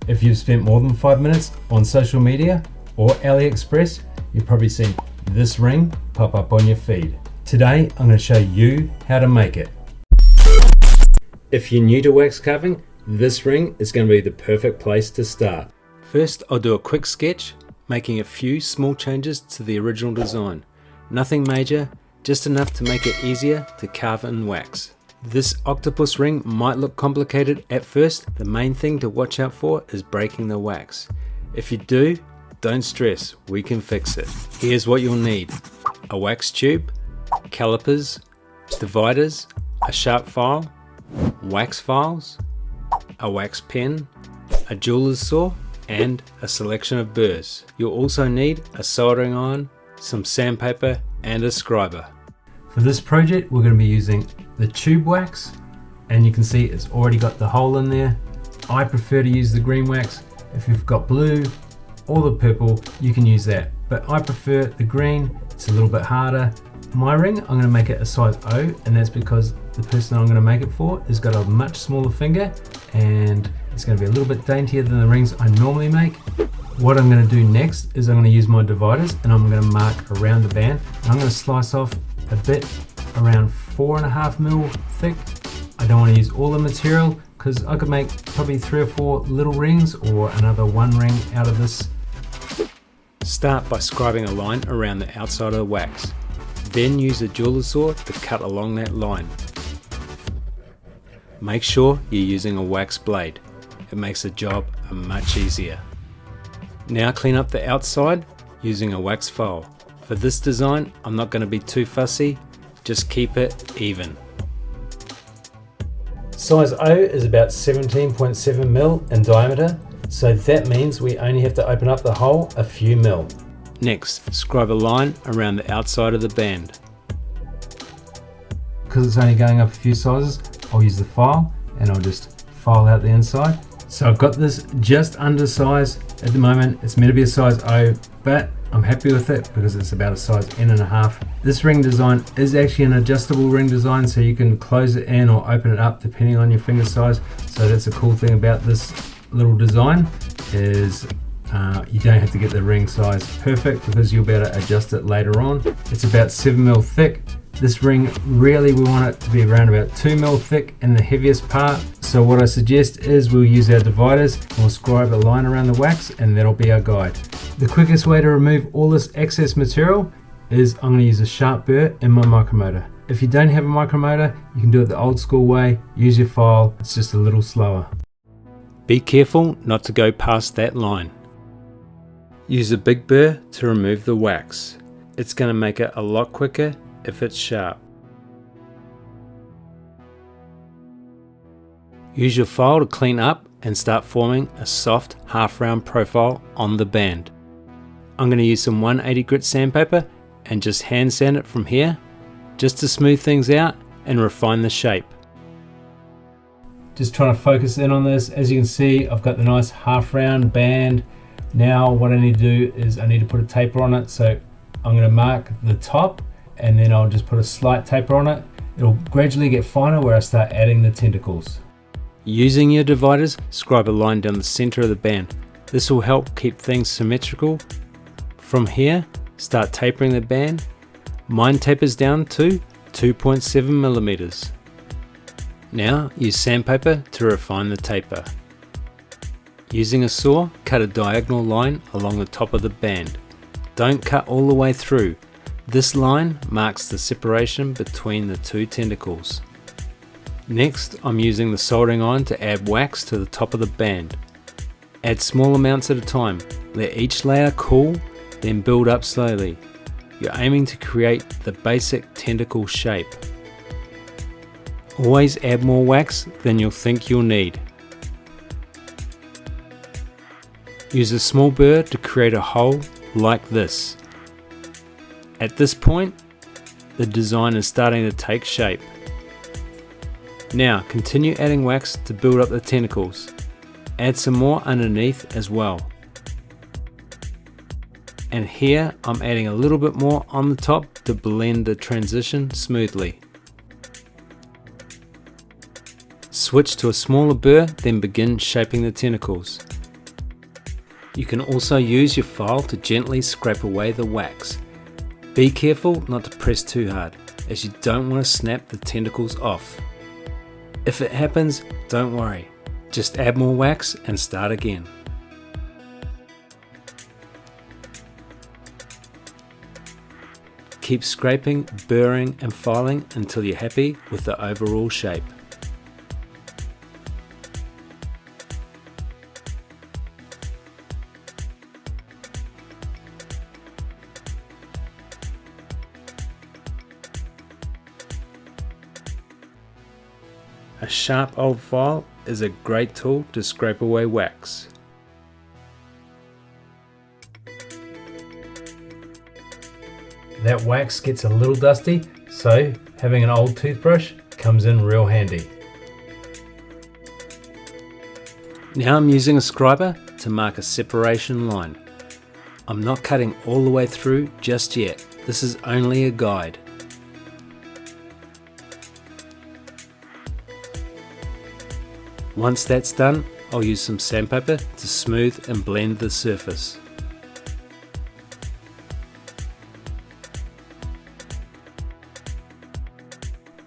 If you've spent more than 5 minutes on social media or AliExpress, you've probably seen this ring pop up on your feed. Today, I'm going to show you how to make it. If you're new to wax carving, this ring is going to be the perfect place to start. First, I'll do a quick sketch, making a few small changes to the original design. Nothing major, just enough to make it easier to carve in wax. This octopus ring might look complicated at first. The main thing to watch out for is breaking the wax. If you do, don't stress, we can fix it. Here's what you'll need: a wax tube, calipers, dividers, a sharp file, wax files, a wax pen, a jeweler's saw, and a selection of burrs. You'll also need a soldering iron, some sandpaper, and a scriber. For this project, we're going to be using the tube wax, and you can see it's already got the hole in there. I prefer to use the green wax. If you've got blue or the purple, you can use that, but I prefer the green. It's a little bit harder. My ring, I'm going to make it a size O, and that's because the person I'm going to make it for has got a much smaller finger, and it's going to be a little bit daintier than the rings I normally make. What I'm going to do next is I'm going to use my dividers, and I'm going to mark around the band. And I'm going to slice off a bit around 4.5 mil thick. I don't want to use all the material because I could make probably 3 or 4 little rings or another 1 ring out of this. Start by scribing a line around the outside of the wax. Then use a jeweler's saw to cut along that line. Make sure you're using a wax blade. It makes the job much easier. Now clean up the outside using a wax file. For this design, I'm not going to be too fussy, just keep it even. Size O is about 17.7 mil in diameter, so that means we only have to open up the hole a few mil. Next, scribe a line around the outside of the band. Because it's only going up a few sizes, I'll use the file and I'll just file out the inside. So I've got this just under size at the moment. It's meant to be a size O, but I'm happy with it because it's about a size N.5. This ring design is actually an adjustable ring design, so you can close it in or open it up depending on your finger size. So that's a cool thing about this little design is you don't have to get the ring size perfect because you'll be able to adjust it later on. It's about 7 mil thick. This ring, really we want it to be around about 2 mil thick in the heaviest part. So what I suggest is we'll use our dividers and we'll scribe a line around the wax, and that'll be our guide. The quickest way to remove all this excess material is I'm going to use a sharp burr in my micromotor. If you don't have a micromotor, you can do it the old school way. Use your file, it's just a little slower. Be careful not to go past that line. Use a big burr to remove the wax. It's going to make it a lot quicker if it's sharp. Use your file to clean up and start forming a soft half-round profile on the band. I'm going to use some 180 grit sandpaper and just hand sand it from here, just to smooth things out and refine the shape. Just trying to focus in on this. As you can see, I've got the nice half-round band. Now what I need to do is I need to put a taper on it, so I'm going to mark the top and then I'll just put a slight taper on it. It'll gradually get finer where I start adding the tentacles. Using your dividers, scribe a line down the center of the band. This will help keep things symmetrical. From here, start tapering the band. Mine tapers down to 2.7 millimeters. Now use sandpaper to refine the taper. Using a saw, cut a diagonal line along the top of the band. Don't cut all the way through. This line marks the separation between the 2 tentacles. Next, I'm using the soldering iron to add wax to the top of the band. Add small amounts at a time. Let each layer cool, then build up slowly. You're aiming to create the basic tentacle shape. Always add more wax than you'll think you'll need. Use a small burr to create a hole like this. At this point, the design is starting to take shape. Now continue adding wax to build up the tentacles. Add some more underneath as well. And here I'm adding a little bit more on the top to blend the transition smoothly. Switch to a smaller burr, then begin shaping the tentacles. You can also use your file to gently scrape away the wax. Be careful not to press too hard, as you don't want to snap the tentacles off. If it happens, don't worry, just add more wax and start again. Keep scraping, burring and filing until you're happy with the overall shape. A sharp old file is a great tool to scrape away wax. That wax gets a little dusty, so having an old toothbrush comes in real handy. Now I'm using a scriber to mark a separation line. I'm not cutting all the way through just yet, this is only a guide. Once that's done, I'll use some sandpaper to smooth and blend the surface.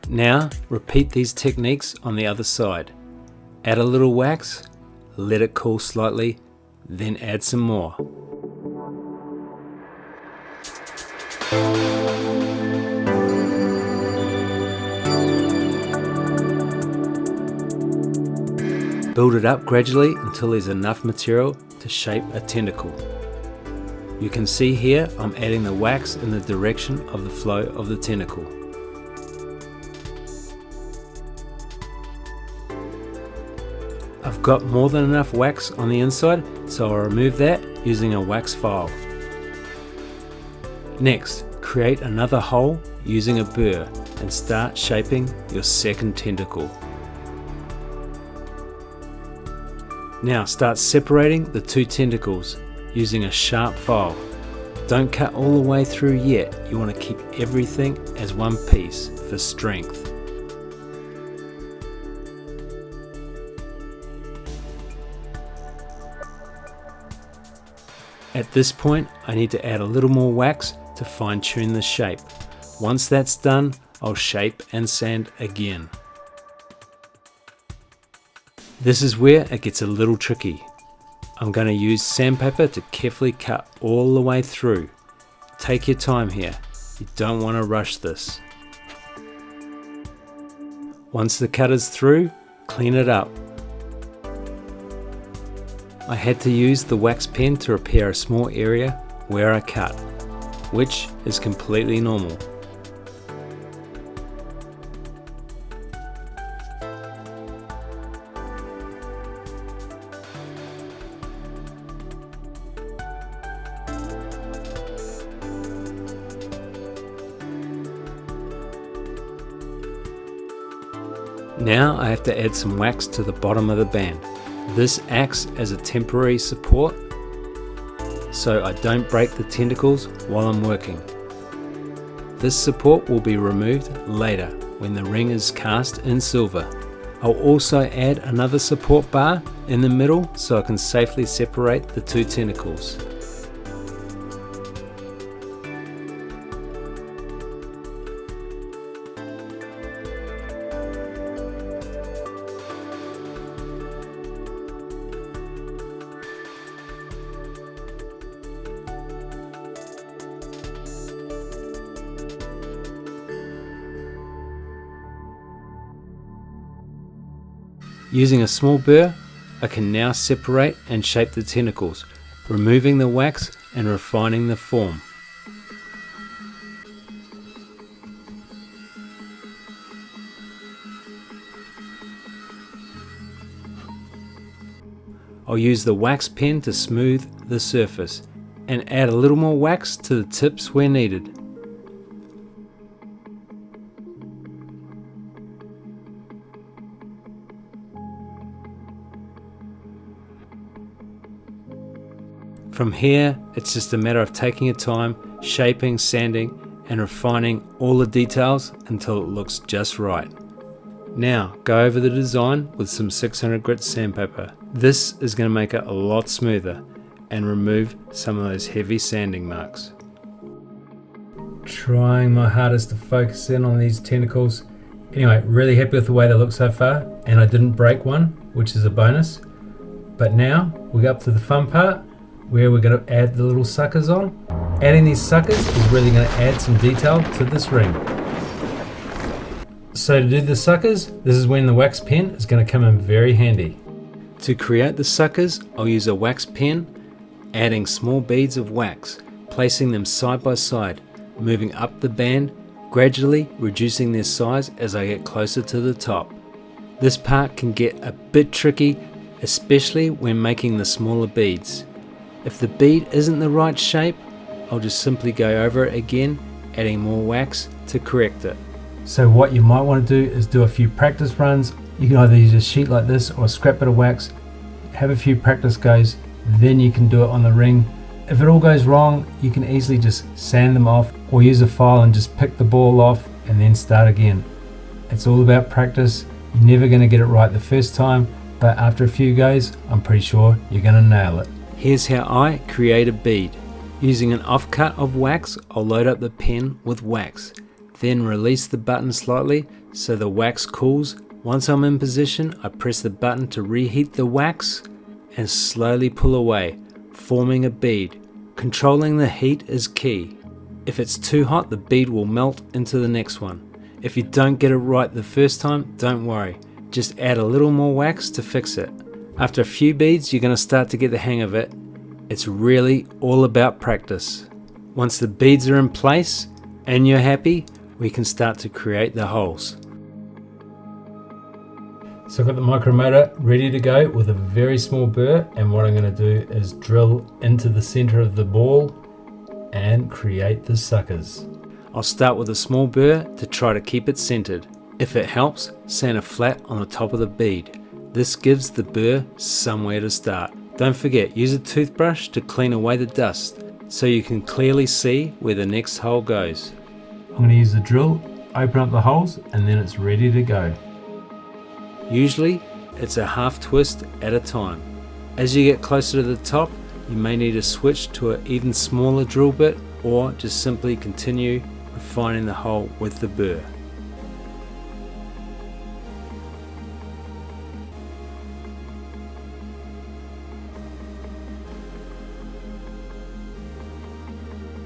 Now, repeat these techniques on the other side. Add a little wax, let it cool slightly, then add some more. Build it up gradually until there's enough material to shape a tentacle. You can see here I'm adding the wax in the direction of the flow of the tentacle. I've got more than enough wax on the inside, so I'll remove that using a wax file. Next, create another hole using a burr and start shaping your second tentacle. Now start separating the two tentacles using a sharp file. Don't cut all the way through yet, you want to keep everything as one piece for strength. At this point I need to add a little more wax to fine tune the shape. Once that's done, I'll shape and sand again. This is where it gets a little tricky. I'm going to use sandpaper to carefully cut all the way through. Take your time here, you don't want to rush this. Once the cut is through, clean it up. I had to use the wax pen to repair a small area where I cut, which is completely normal. Now I have to add some wax to the bottom of the band. This acts as a temporary support so I don't break the tentacles while I'm working. This support will be removed later when the ring is cast in silver. I'll also add another support bar in the middle so I can safely separate the two tentacles. Using a small burr, I can now separate and shape the tentacles, removing the wax and refining the form. I'll use the wax pen to smooth the surface and add a little more wax to the tips where needed. From here, it's just a matter of taking your time, shaping, sanding, and refining all the details until it looks just right. Now, go over the design with some 600 grit sandpaper. This is going to make it a lot smoother. and remove some of those heavy sanding marks. Trying my hardest to focus in on these tentacles. Anyway, really happy with the way they look so far, and I didn't break one, which is a bonus. But now we go up to the fun part where we're going to add the little suckers on. Adding these suckers is really going to add some detail to this ring. So to do the suckers, this is when the wax pen is going to come in very handy. To create the suckers, I'll use a wax pen, adding small beads of wax, placing them side by side, moving up the band, gradually reducing their size as I get closer to the top. This part can get a bit tricky, especially when making the smaller beads. If the bead isn't the right shape, I'll just simply go over it again, adding more wax to correct it. So what you might want to do is do a few practice runs. You can either use a sheet like this or a scrap bit of wax, have a few practice goes, then you can do it on the ring. If it all goes wrong, you can easily just sand them off or use a file and just pick the ball off and then start again. It's all about practice. You're never going to get it right the first time, but after a few goes, I'm pretty sure you're going to nail it. Here's how I create a bead. Using an offcut of wax, I'll load up the pen with wax, then release the button slightly so the wax cools. Once I'm in position, I press the button to reheat the wax and slowly pull away, forming a bead. Controlling the heat is key. If it's too hot, the bead will melt into the next one. If you don't get it right the first time, don't worry. Just add a little more wax to fix it. After a few beads, you're going to start to get the hang of it. It's really all about practice. Once the beads are in place and you're happy, we can start to create the holes. So I've got the micromotor ready to go with a very small burr, and what I'm going to do is drill into the center of the ball and create the suckers. I'll start with a small burr to try to keep it centered. If it helps, sand a flat on the top of the bead. This gives the burr somewhere to start. Don't forget, use a toothbrush to clean away the dust so you can clearly see where the next hole goes. I'm going to use the drill, open up the holes, and then it's ready to go. Usually, it's a half twist at a time. As you get closer to the top, you may need to switch to an even smaller drill bit or just simply continue refining the hole with the burr.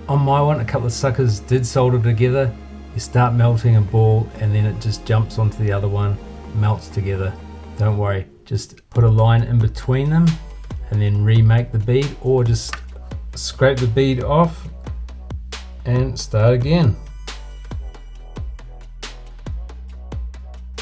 On my one, a couple of suckers did solder together. You start melting a ball and then it just jumps onto the other one, melts together. Don't worry, just put a line in between them and then remake the bead, or just scrape the bead off and start again.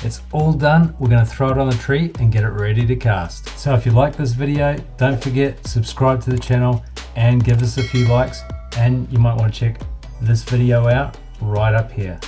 It's all done. We're going to throw it on the tree and get it ready to cast. So if you like this video, don't forget, subscribe to the channel and give us a few likes. And you might want to check this video out right up here.